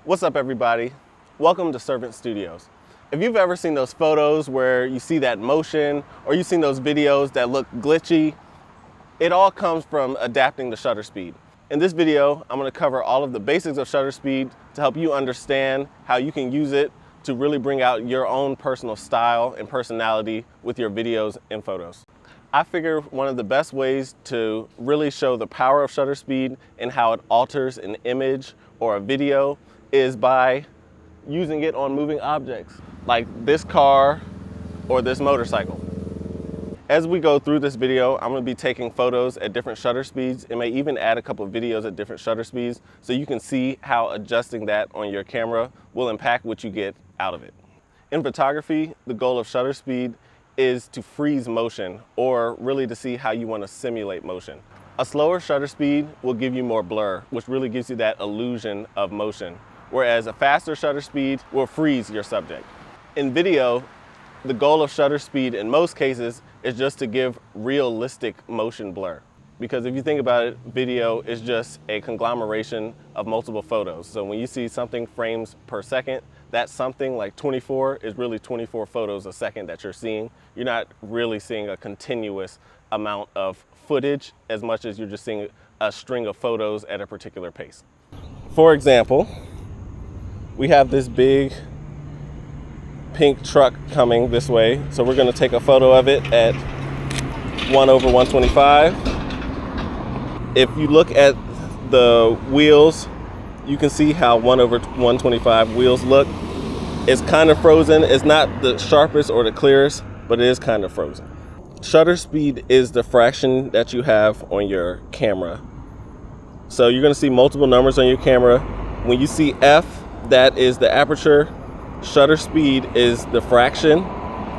What's up, everybody? Welcome to Servant Studios. If you've ever seen those photos where you see that motion, or you've seen those videos that look glitchy, it all comes from adapting the shutter speed. In this video, I'm going to cover all of the basics of shutter speed to help you understand how you can use it to really bring out your own personal style and personality with your videos and photos. I figure one of the best ways to really show the power of shutter speed and how it alters an image or a video is by using it on moving objects like this car or this motorcycle. As we go through this video, I'm going to be taking photos at different shutter speeds and may even add a couple of videos at different shutter speeds so you can see how adjusting that on your camera will impact what you get out of it. In photography, the goal of shutter speed is to freeze motion, or really to see how you want to simulate motion. A slower shutter speed will give you more blur, which really gives you that illusion of motion, whereas a faster shutter speed will freeze your subject. In video, the goal of shutter speed in most cases is just to give realistic motion blur. Because if you think about it, video is just a conglomeration of multiple photos. So when you see something frames per second, that something like 24 is really 24 photos a second that you're seeing. You're not really seeing a continuous amount of footage as much as you're just seeing a string of photos at a particular pace. For example, we have this big pink truck coming this way. So we're gonna take a photo of it at 1/125. If you look at the wheels, you can see how 1/125 wheels look. It's kind of frozen. It's not the sharpest or the clearest, but it is kind of frozen. Shutter speed is the fraction that you have on your camera. So you're gonna see multiple numbers on your camera. When you see F, that is the aperture. Shutter speed is the fraction.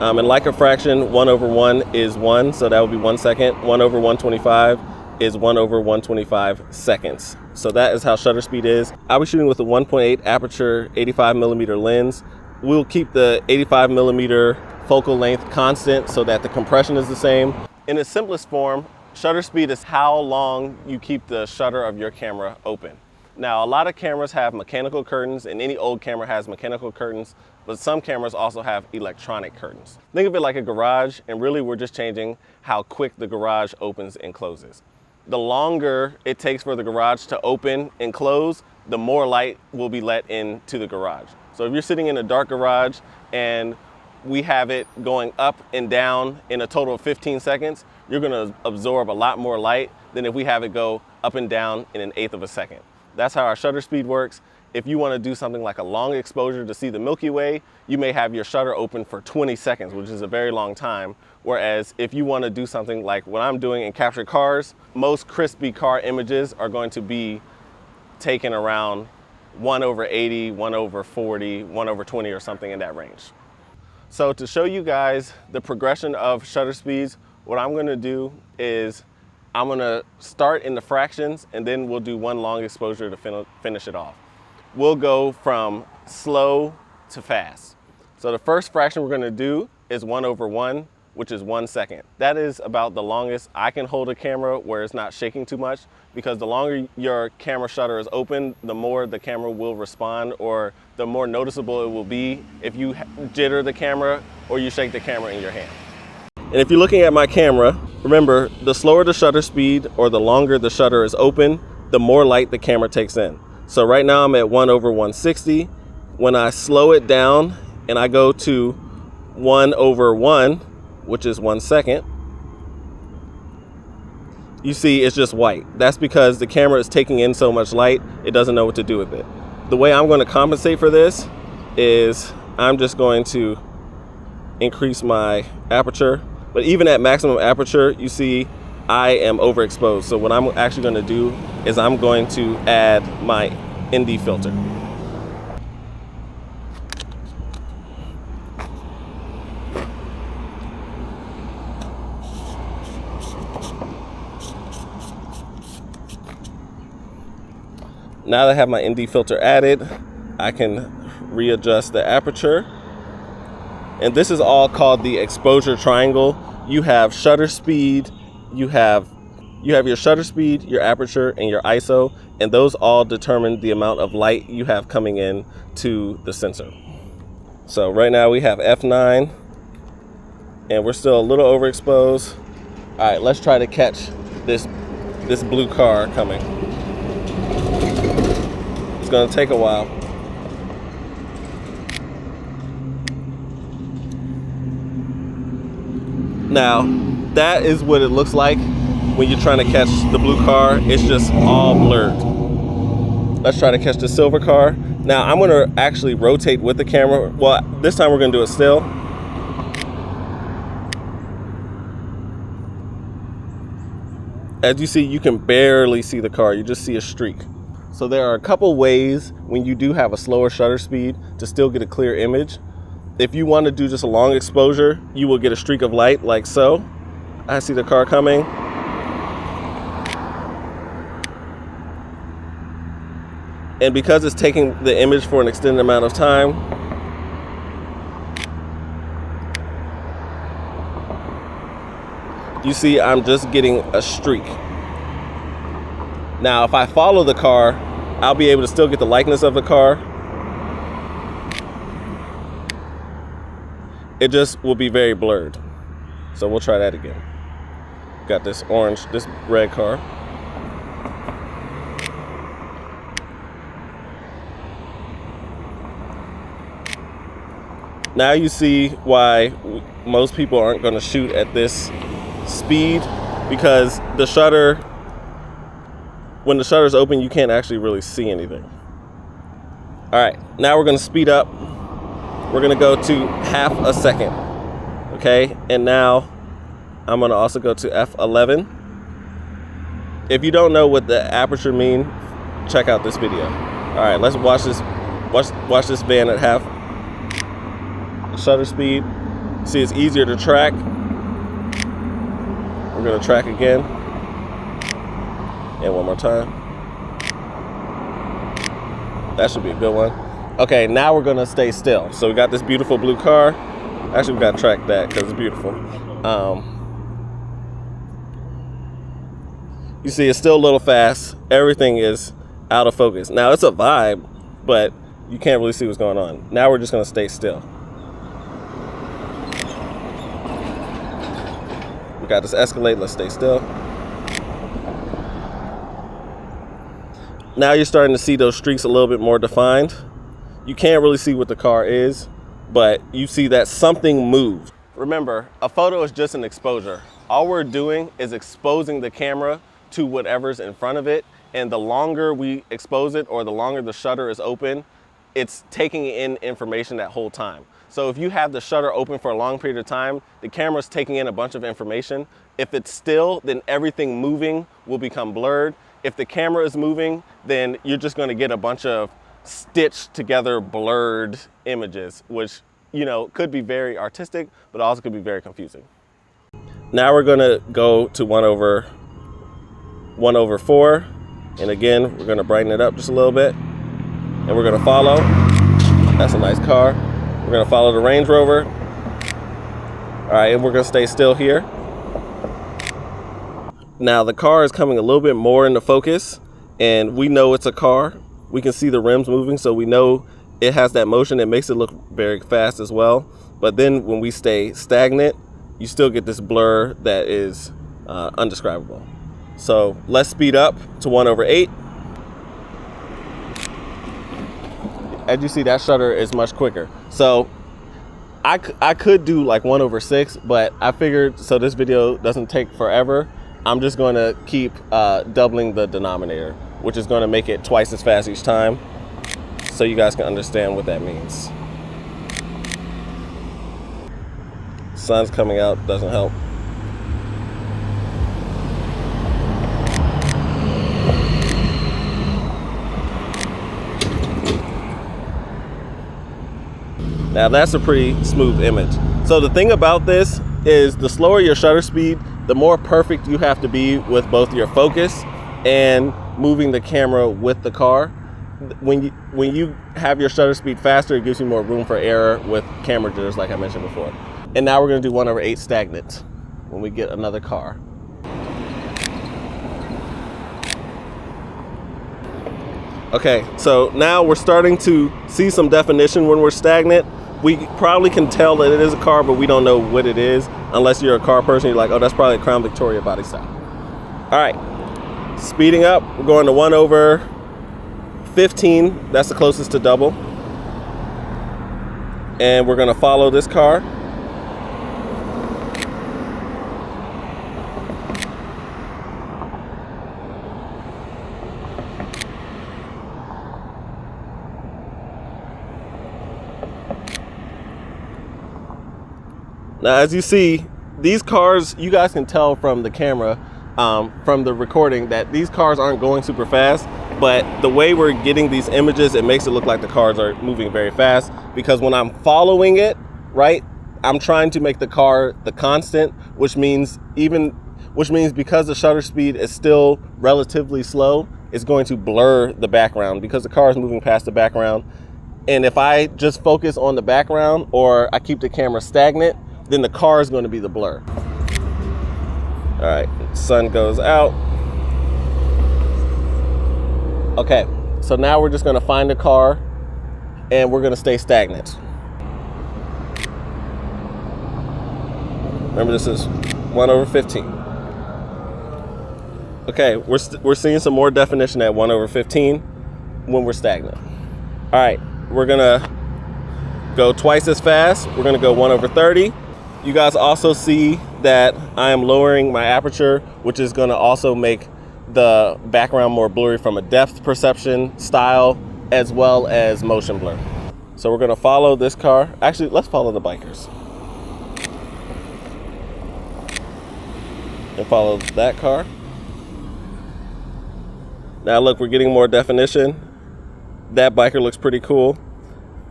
And like a fraction, 1/1 is 1, so that would be 1 second. 1/125 is 1/125 seconds. So that is how shutter speed is. I'll be shooting with a 1.8 aperture 85mm lens. We'll keep the 85mm focal length constant so that the compression is the same. In its simplest form, shutter speed is how long you keep the shutter of your camera open. Now, a lot of cameras have mechanical curtains, and any old camera has mechanical curtains, but some cameras also have electronic curtains. Think of it like a garage, and really we're just changing how quick the garage opens and closes. The longer it takes for the garage to open and close, the more light will be let into the garage. So if you're sitting in a dark garage and we have it going up and down in a total of 15 seconds, you're gonna absorb a lot more light than if we have it go up and down in 1/8 of a second. That's how our shutter speed works. If you wanna do something like a long exposure to see the Milky Way, you may have your shutter open for 20 seconds, which is a very long time. Whereas if you wanna do something like what I'm doing and capture cars, most crispy car images are going to be taken around 1/80, 1/40, 1/20, or something in that range. So to show you guys the progression of shutter speeds, what I'm gonna do is I'm gonna start in the fractions, and then we'll do one long exposure to finish it off. We'll go from slow to fast. So the first fraction we're gonna do is 1/1, which is 1 second. That is about the longest I can hold a camera where it's not shaking too much, because the longer your camera shutter is open, the more the camera will respond, or the more noticeable it will be if you jitter the camera or you shake the camera in your hand. And if you're looking at my camera, remember, the slower the shutter speed or the longer the shutter is open, the more light the camera takes in. So right now I'm at 1/160. When I slow it down and I go to 1/1, which is 1 second, you see it's just white. That's because the camera is taking in so much light, it doesn't know what to do with it. The way I'm going to compensate for this is I'm just going to increase my aperture. But even at maximum aperture, you see I am overexposed. So what I'm actually going to do is I'm going to add my ND filter. Now that I have my ND filter added, I can readjust the aperture. And this is all called the exposure triangle. You have shutter speed, you have your shutter speed, your aperture, and your ISO. and those all determine the amount of light you have coming in to the sensor. So right now we have F9, and we're still a little overexposed. All right, let's try to catch this blue car coming. It's gonna take a while. Now, that is what it looks like when you're trying to catch the blue car. It's just all blurred. Let's try to catch the silver car. Now, I'm gonna actually rotate with the camera. Well, this time we're gonna do it still. As you see, you can barely see the car. You just see a streak. So there are a couple ways when you do have a slower shutter speed to still get a clear image. If you want to do just a long exposure, you will get a streak of light like so. I see the car coming. And because it's taking the image for an extended amount of time, you see I'm just getting a streak. Now, if I follow the car, I'll be able to still get the likeness of the car. It just will be very blurred. So we'll try that again. Got this red car. Now you see why most people aren't going to shoot at this speed, because the shutter, when the shutter is open, you can't actually really see anything. All right, now we're going to speed up. We're going to go to half a second. Okay, and now I'm going to also go to F11. If you don't know what the aperture mean, check out this video. All right, let's watch this van at half shutter speed. See, it's easier to track. We're going to track again. And one more time. That should be a good one. Okay, now we're going to stay still. So we got this beautiful blue car. Actually, we got to track that because it's beautiful. You see, it's still a little fast. Everything is out of focus. Now, it's a vibe, but you can't really see what's going on. Now we're just going to stay still. We got this Escalade. Let's stay still. Now you're starting to see those streaks a little bit more defined. You can't really see what the car is, but you see that something moved. Remember, a photo is just an exposure. All we're doing is exposing the camera to whatever's in front of it, and the longer we expose it or the longer the shutter is open, it's taking in information that whole time. So if you have the shutter open for a long period of time, the camera's taking in a bunch of information. If it's still, then everything moving will become blurred. If the camera is moving, then you're just going to get a bunch of stitched together blurred images, which, you know, could be very artistic, but also could be very confusing. Now we're going to go to 1/4, and again we're going to brighten it up just a little bit, and we're going to follow. That's a nice car. We're going to follow the Range Rover. All right, and we're going to stay still here. Now the car is coming a little bit more into focus, and we know it's a car. We can see the rims moving, so we know it has that motion. It makes it look very fast as well. But then when we stay stagnant, you still get this blur that is undescribable. So let's speed up to 1/8. As you see, that shutter is much quicker. So I could do like 1/6, but I figured so this video doesn't take forever, I'm just going to keep doubling the denominator, which is going to make it twice as fast each time, so you guys can understand what that means. Sun's coming out, doesn't help. Now that's a pretty smooth image. So the thing about this is the slower your shutter speed, the more perfect you have to be with both your focus and moving the camera with the car. When you have your shutter speed faster, it gives you more room for error with camera jitters, like I mentioned before. And now we're going to do 1/8 stagnant when we get another car. Okay, so now we're starting to see some definition when we're stagnant. We probably can tell that it is a car, but we don't know what it is unless you're a car person. You're like, oh, that's probably a Crown Victoria body style. All right, speeding up. We're going to 1/15. That's the closest to double. And we're going to follow this car. Now, as you see, these cars, you guys can tell from the camera, from the recording, that these cars aren't going super fast, but the way we're getting these images, it makes it look like the cars are moving very fast, because when I'm following it, right, I'm trying to make the car the constant, which means because the shutter speed is still relatively slow, it's going to blur the background because the car is moving past the background. And if I just focus on the background or I keep the camera stagnant, then the car is going to be the blur. All right, sun goes out. Okay, so now we're just going to find a car and we're going to stay stagnant. Remember, this is 1/15. Okay, we're seeing some more definition at 1/15 when we're stagnant. All right, we're gonna go twice as fast. We're gonna go 1/30. You guys also see that I am lowering my aperture, which is gonna also make the background more blurry from a depth perception style as well as motion blur. So we're gonna follow this car. Actually, let's follow the bikers. And follow that car. Now look, we're getting more definition. That biker looks pretty cool.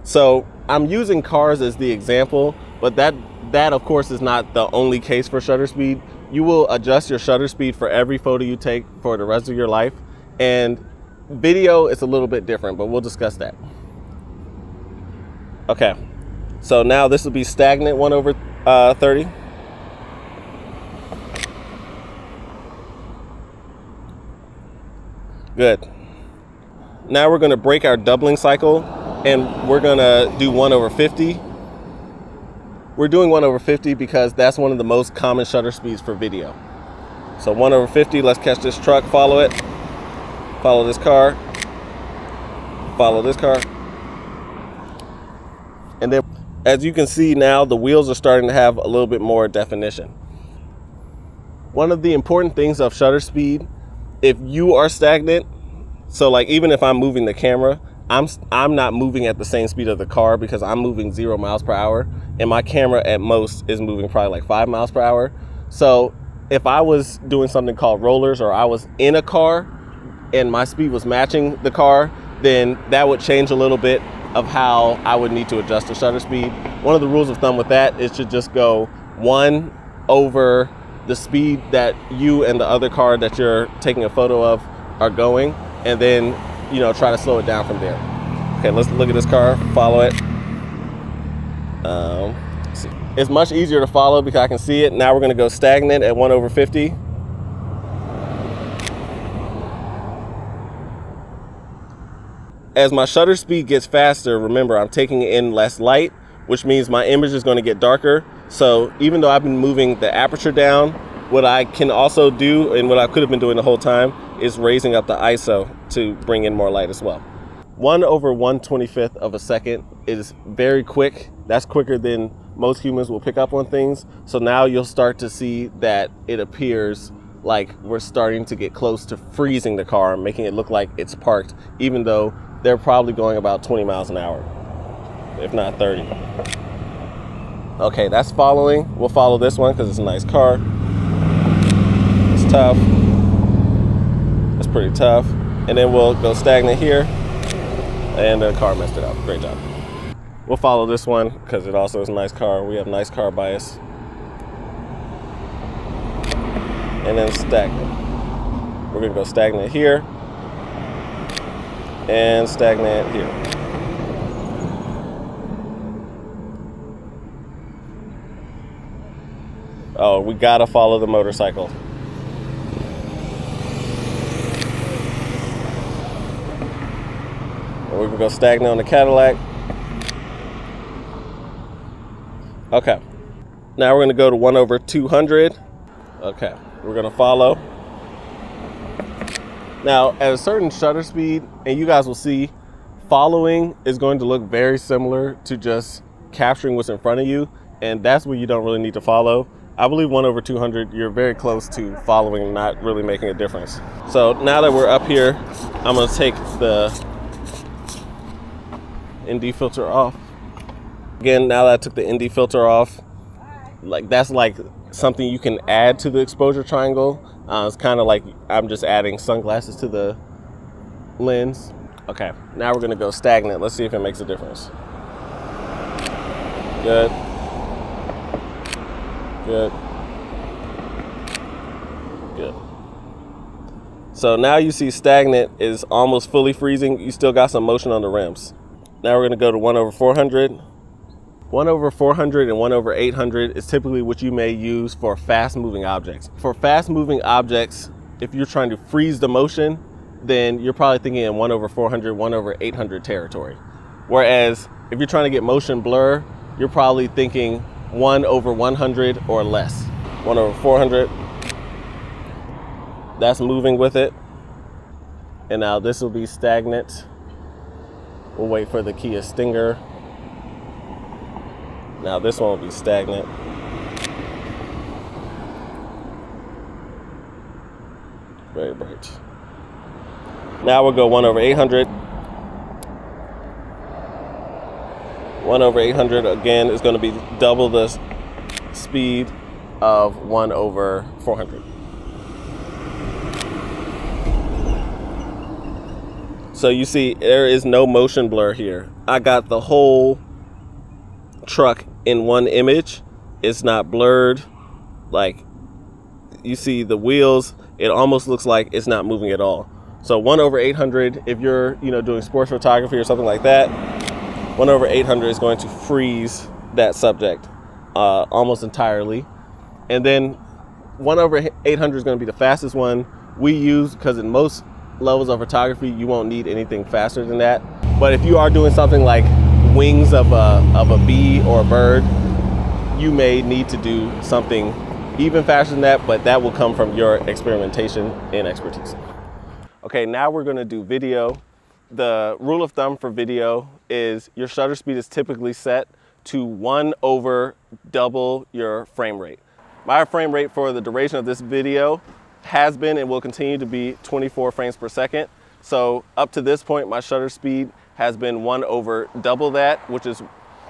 So I'm using cars as the example, but that of course is not the only case for shutter speed. You will adjust your shutter speed for every photo you take for the rest of your life. And video is a little bit different, but we'll discuss that. Okay, so now this will be stagnant 1/30. Good. Now we're going to break our doubling cycle and we're going to do 1/50. We're doing 1/50 because that's one of the most common shutter speeds for video. So 1/50, let's catch this truck, follow it, follow this car, follow this car. And then as you can see now, the wheels are starting to have a little bit more definition. One of the important things of shutter speed, if you are stagnant, so like even if I'm moving the camera, I'm not moving at the same speed of the car because I'm moving 0 miles per hour and my camera at most is moving probably like 5 miles per hour. So if I was doing something called rollers or I was in a car and my speed was matching the car, then that would change a little bit of how I would need to adjust the shutter speed. One of the rules of thumb with that is to just go 1 over the speed that you and the other car that you're taking a photo of are going, and then try to slow it down from there. Okay, let's look at this car, follow it. See. It's much easier to follow because I can see it. Now we're going to go stagnant at 1/50. As my shutter speed gets faster, remember I'm taking in less light, which means my image is going to get darker. So even though I've been moving the aperture down, what I can also do, and what I could have been doing the whole time, is raising up the ISO to bring in more light as well. 1/125th of a second is very quick. That's quicker than most humans will pick up on things. So now you'll start to see that it appears like we're starting to get close to freezing the car, making it look like it's parked, even though they're probably going about 20 miles an hour, if not 30. Okay, that's following. We'll follow this one because it's a nice car. It's tough. It's pretty tough. And then we'll go stagnant here. And the car messed it up. Great job. We'll follow this one because it also is a nice car. We have nice car bias. And then stagnant. We're going to go stagnant here. And stagnant here. Oh, we gotta follow the motorcycle. go stagnant on the Cadillac. Okay. Now we're gonna go to 1/200. Okay, we're gonna follow. Now, at a certain shutter speed, and you guys will see, following is going to look very similar to just capturing what's in front of you, and that's where you don't really need to follow. I believe 1/200, you're very close to following, not really making a difference. So now that we're up here, I'm gonna take the ND filter off. Again, now that I took the ND filter off, like that's like something you can add to the exposure triangle. It's kind of like I'm just adding sunglasses to the lens. Okay, now we're gonna go stagnant. Let's see if it makes a difference. Good. Good. Good. So now you see stagnant is almost fully freezing. You still got some motion on the rims. Now we're gonna go to 1/400. 1/400 and 1/800 is typically what you may use for fast moving objects. For fast moving objects, if you're trying to freeze the motion, then you're probably thinking in 1/400, 1/800 territory. Whereas if you're trying to get motion blur, you're probably thinking 1/100 or less. 1/400, that's moving with it. And now this will be stagnant. We'll wait for the Kia Stinger. Now this one will be stagnant. Very bright. Now we'll go 1/800. 1/800 again is going to be double the speed of 1/400. So you see there is no motion blur here. I got the whole truck in one image. It's not blurred. Like you see the wheels, it almost looks like it's not moving at all. So 1/800, if you're doing sports photography or something like that, 1/800 is going to freeze that subject almost entirely. And then 1/800 is going to be the fastest one we use, because in most levels of photography you won't need anything faster than that. But if you are doing something like wings of a bee or a bird, you may need to do something even faster than that, but that will come from your experimentation and expertise. Okay, now we're going to do video. The rule of thumb for video is your shutter speed is typically set to 1/double your frame rate. My frame rate for the duration of this video has been and will continue to be 24 frames per second. So up to this point, my shutter speed has been 1/double that, which is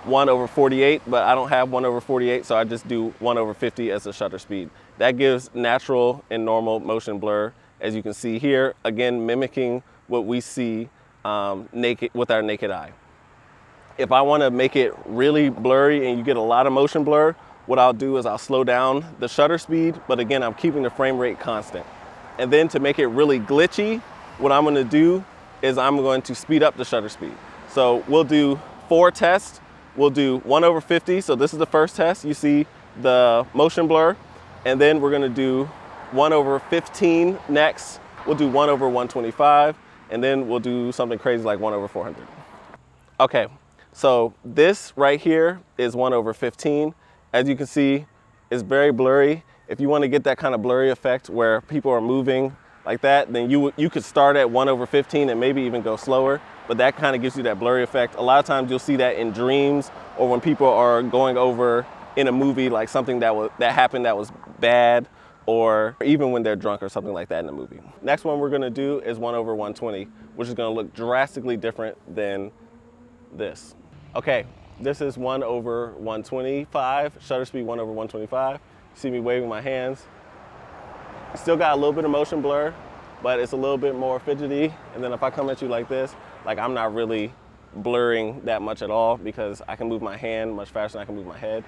1/48, but I don't have 1/48, so I just do 1/50 as the shutter speed. That gives natural and normal motion blur, as you can see here, again mimicking what we see naked with our naked eye. If I want to make it really blurry and you get a lot of motion blur, what I'll do is I'll slow down the shutter speed, but again, I'm keeping the frame rate constant. And then to make it really glitchy, what I'm going to do is I'm going to speed up the shutter speed. So we'll do 4 tests. We'll do 1/50. So this is the first test. You see the motion blur. And then we're going to do 1/15 next. We'll do 1/125. And then we'll do something crazy like 1/400. Okay, so this right here is 1/15. As you can see, it's very blurry. If you want to get that kind of blurry effect where people are moving like that, then you could start at 1/15 and maybe even go slower, but that kind of gives you that blurry effect. A lot of times you'll see that in dreams, or when people are going over in a movie like something that happened that was bad, or even when they're drunk or something like that in the movie. Next one we're going to do is 1/120, which is going to look drastically different than this. Okay, this is 1/125, shutter speed 1/125. See me waving my hands. Still got a little bit of motion blur, but it's a little bit more fidgety. And then if I come at you like this, like I'm not really blurring that much at all, because I can move my hand much faster than I can move my head.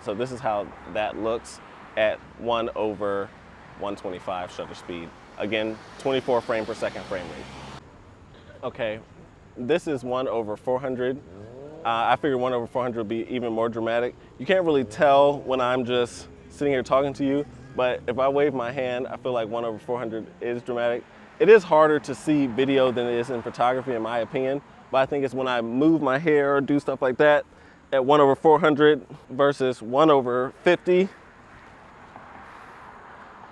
So this is how that looks at 1/125 shutter speed. Again, 24 frame per second frame rate. Okay, this is 1/400. I figured 1/400 would be even more dramatic. You can't really tell when I'm just sitting here talking to you, but if I wave my hand, I feel like 1/400 is dramatic. It is harder to see video than it is in photography, in my opinion, but I think it's when I move my hair or do stuff like that at 1/400 versus 1/50,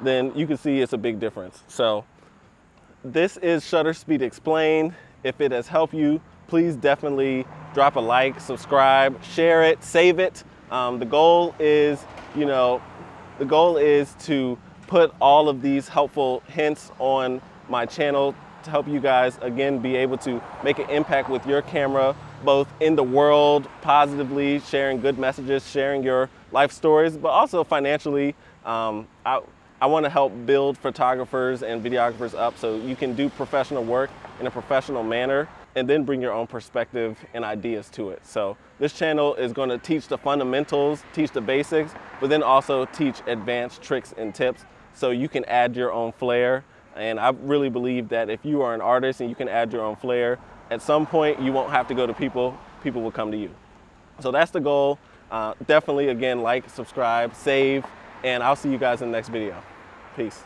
then you can see it's a big difference. So this is Shutter Speed Explained. If it has helped you, please definitely drop a like, subscribe, share it, save it. The goal is, the goal is to put all of these helpful hints on my channel to help you guys, again, be able to make an impact with your camera, both in the world, positively, sharing good messages, sharing your life stories, but also financially. I want to help build photographers and videographers up so you can do professional work in a professional manner and then bring your own perspective and ideas to it. So this channel is going to teach the fundamentals, teach the basics, but then also teach advanced tricks and tips so you can add your own flair. And I really believe that if you are an artist and you can add your own flair, at some point you won't have to go to people, people will come to you. So that's the goal. Definitely, again, like, subscribe, save, and I'll see you guys in the next video. Peace.